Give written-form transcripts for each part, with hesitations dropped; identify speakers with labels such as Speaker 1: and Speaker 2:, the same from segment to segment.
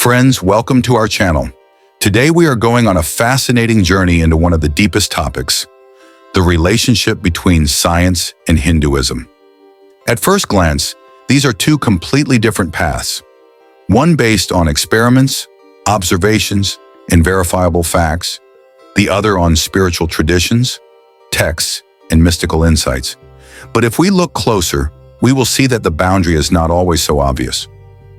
Speaker 1: Friends, welcome to our channel. Today we are going on a fascinating journey into one of the deepest topics, the relationship between science and Hinduism. At first glance, these are two completely different paths, one based on experiments, observations, and verifiable facts, the other on spiritual traditions, texts, and mystical insights. But if we look closer, we will see that the boundary is not always so obvious.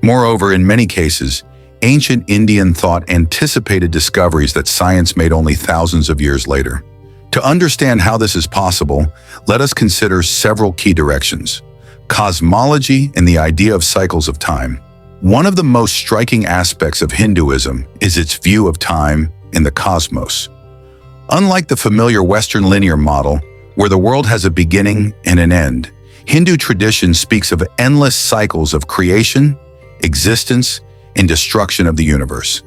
Speaker 1: Moreover, in many cases, ancient Indian thought anticipated discoveries that science made only thousands of years later. To understand how this is possible, let us consider several key directions. Cosmology and the idea of cycles of time. One of the most striking aspects of Hinduism is its view of time in the cosmos. Unlike the familiar Western linear model, where the world has a beginning and an end, Hindu tradition speaks of endless cycles of creation, existence, and destruction of the universe.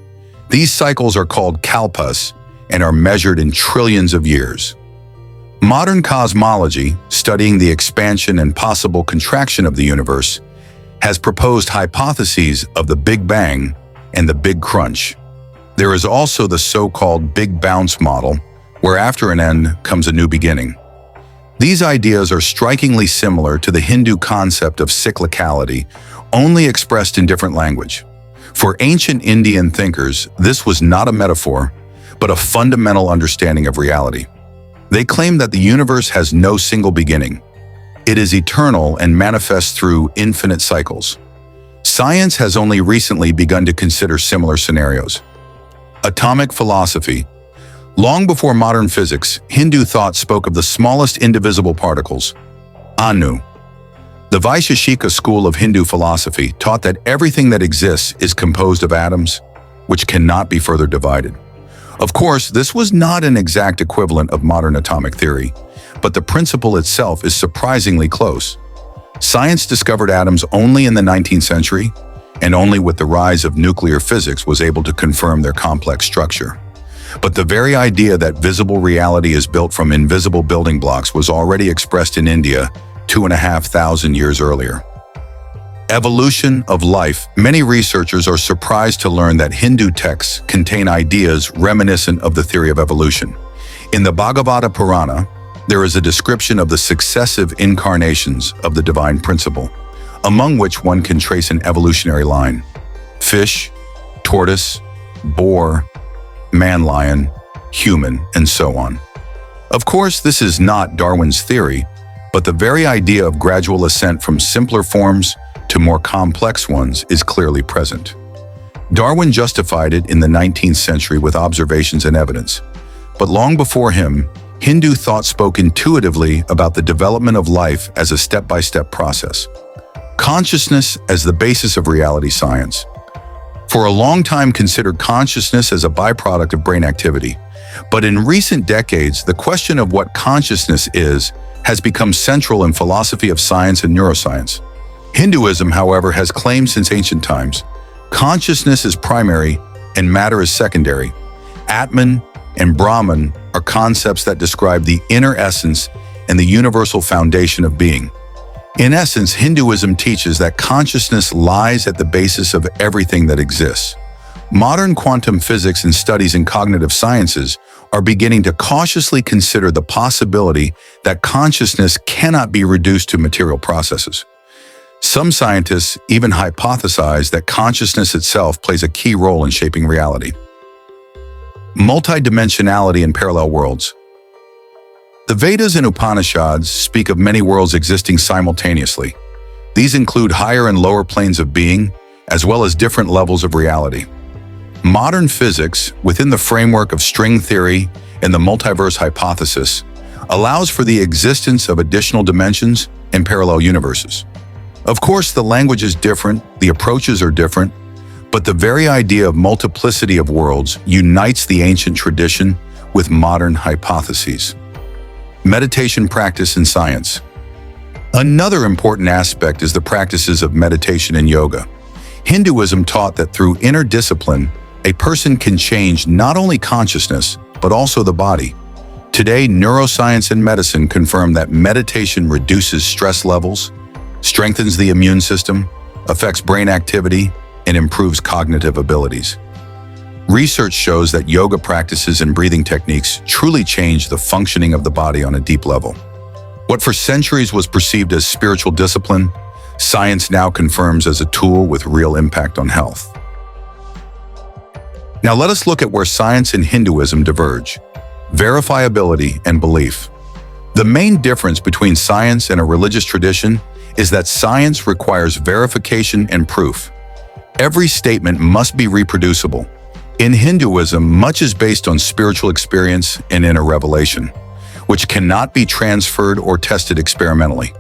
Speaker 1: These cycles are called kalpas and are measured in trillions of years. Modern cosmology, studying the expansion and possible contraction of the universe, has proposed hypotheses of the Big Bang and the Big Crunch. There is also the so-called Big Bounce model, where after an end comes a new beginning. These ideas are strikingly similar to the Hindu concept of cyclicality, only expressed in different language. For ancient Indian thinkers, this was not a metaphor, but a fundamental understanding of reality. They claim that the universe has no single beginning. It is eternal and manifests through infinite cycles. Science has only recently begun to consider similar scenarios. Atomic philosophy. Long before modern physics, Hindu thought spoke of the smallest indivisible particles, Anu. The Vaisheshika school of Hindu philosophy taught that everything that exists is composed of atoms, which cannot be further divided. Of course, this was not an exact equivalent of modern atomic theory, but the principle itself is surprisingly close. Science discovered atoms only in the 19th century, and only with the rise of nuclear physics was able to confirm their complex structure. But the very idea that visible reality is built from invisible building blocks was already expressed in India 2,500 years earlier. Evolution of life. Many researchers are surprised to learn that Hindu texts contain ideas reminiscent of the theory of evolution. In the Bhagavata Purana, there is a description of the successive incarnations of the divine principle, among which one can trace an evolutionary line: fish, tortoise, boar, man-lion, human, and so on. Of course, this is not Darwin's theory, but the very idea of gradual ascent from simpler forms to more complex ones is clearly present. Darwin justified it in the 19th century with observations and evidence, but long before him, Hindu thought spoke intuitively about the development of life as a step-by-step process. Consciousness as the basis of reality science. For a long time considered consciousness as a byproduct of brain activity, but in recent decades, the question of what consciousness is has become central in philosophy of science and neuroscience. Hinduism, however, has claimed since ancient times, consciousness is primary and matter is secondary. Atman and Brahman are concepts that describe the inner essence and the universal foundation of being. In essence, Hinduism teaches that consciousness lies at the basis of everything that exists. Modern quantum physics and studies in cognitive sciences are beginning to cautiously consider the possibility that consciousness cannot be reduced to material processes. Some scientists even hypothesize that consciousness itself plays a key role in shaping reality. Multidimensionality and parallel worlds. The Vedas and Upanishads speak of many worlds existing simultaneously. These include higher and lower planes of being, as well as different levels of reality. Modern physics, within the framework of string theory and the multiverse hypothesis, allows for the existence of additional dimensions and parallel universes. Of course, the language is different, the approaches are different, but the very idea of multiplicity of worlds unites the ancient tradition with modern hypotheses. Meditation practice and science. Another important aspect is the practices of meditation and yoga. Hinduism taught that through inner discipline, a person can change not only consciousness, but also the body. Today, neuroscience and medicine confirm that meditation reduces stress levels, strengthens the immune system, affects brain activity, and improves cognitive abilities. Research shows that yoga practices and breathing techniques truly change the functioning of the body on a deep level. What for centuries was perceived as spiritual discipline, science now confirms as a tool with real impact on health. Now let us look at where science and Hinduism diverge: verifiability and belief. The main difference between science and a religious tradition is that science requires verification and proof. Every statement must be reproducible. In Hinduism, much is based on spiritual experience and inner revelation, which cannot be transferred or tested experimentally.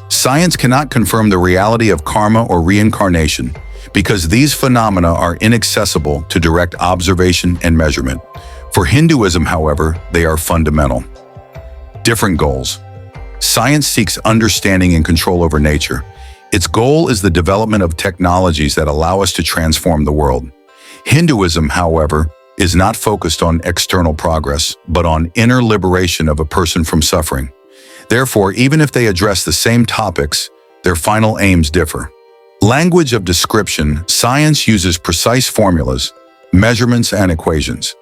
Speaker 1: Science cannot confirm the reality of karma or reincarnation because these phenomena are inaccessible to direct observation and measurement. For Hinduism, however, they are fundamental. Different goals. Science seeks understanding and control over nature. Its goal is the development of technologies that allow us to transform the world. Hinduism, however, is not focused on external progress, but on inner liberation of a person from suffering. Therefore, even if they address the same topics, their final aims differ. Language of description. Science uses precise formulas, measurements, and equations.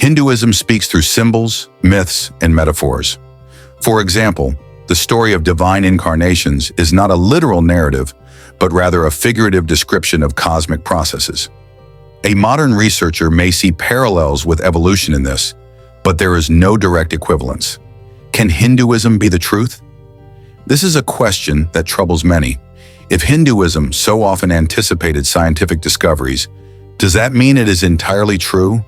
Speaker 1: Hinduism speaks through symbols, myths, and metaphors. For example, the story of divine incarnations is not a literal narrative, but rather a figurative description of cosmic processes. A modern researcher may see parallels with evolution in this, but there is no direct equivalence. Can Hinduism be the truth? This is a question that troubles many. If Hinduism so often anticipated scientific discoveries, does that mean it is entirely true?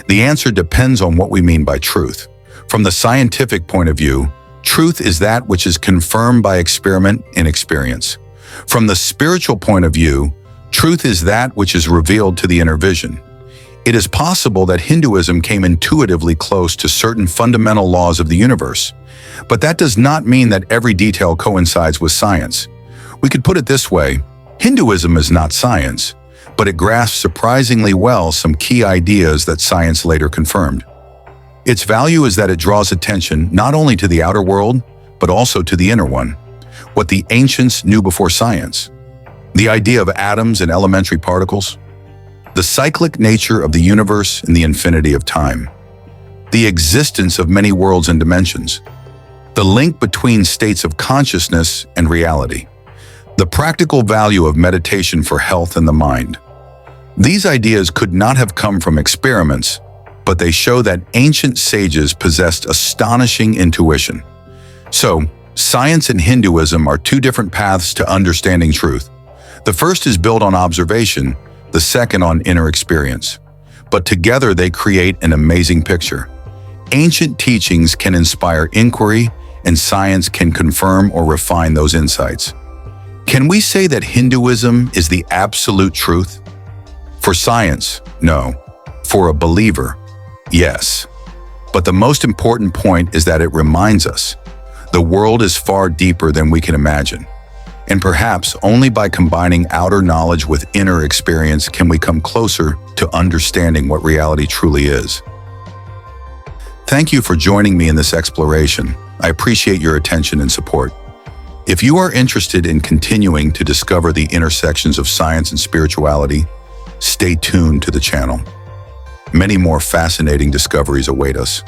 Speaker 1: The answer depends on what we mean by truth. From the scientific point of view, truth is that which is confirmed by experiment and experience. From the spiritual point of view, truth is that which is revealed to the inner vision. It is possible that Hinduism came intuitively close to certain fundamental laws of the universe, but that does not mean that every detail coincides with science. We could put it this way: Hinduism is not science, but it grasps surprisingly well some key ideas that science later confirmed. Its value is that it draws attention not only to the outer world, but also to the inner one, what the ancients knew before science. The idea of atoms and elementary particles, the cyclic nature of the universe and the infinity of time, the existence of many worlds and dimensions, the link between states of consciousness and reality, the practical value of meditation for health and the mind. These ideas could not have come from experiments, but they show that ancient sages possessed astonishing intuition. So, science and Hinduism are two different paths to understanding truth. The first is built on observation, the second on inner experience. But together they create an amazing picture. Ancient teachings can inspire inquiry, and science can confirm or refine those insights. Can we say that Hinduism is the absolute truth? For science, no. For a believer, yes. But the most important point is that it reminds us the world is far deeper than we can imagine. And perhaps only by combining outer knowledge with inner experience can we come closer to understanding what reality truly is. Thank you for joining me in this exploration. I appreciate your attention and support. If you are interested in continuing to discover the intersections of science and spirituality, stay tuned to the channel. Many more fascinating discoveries await us.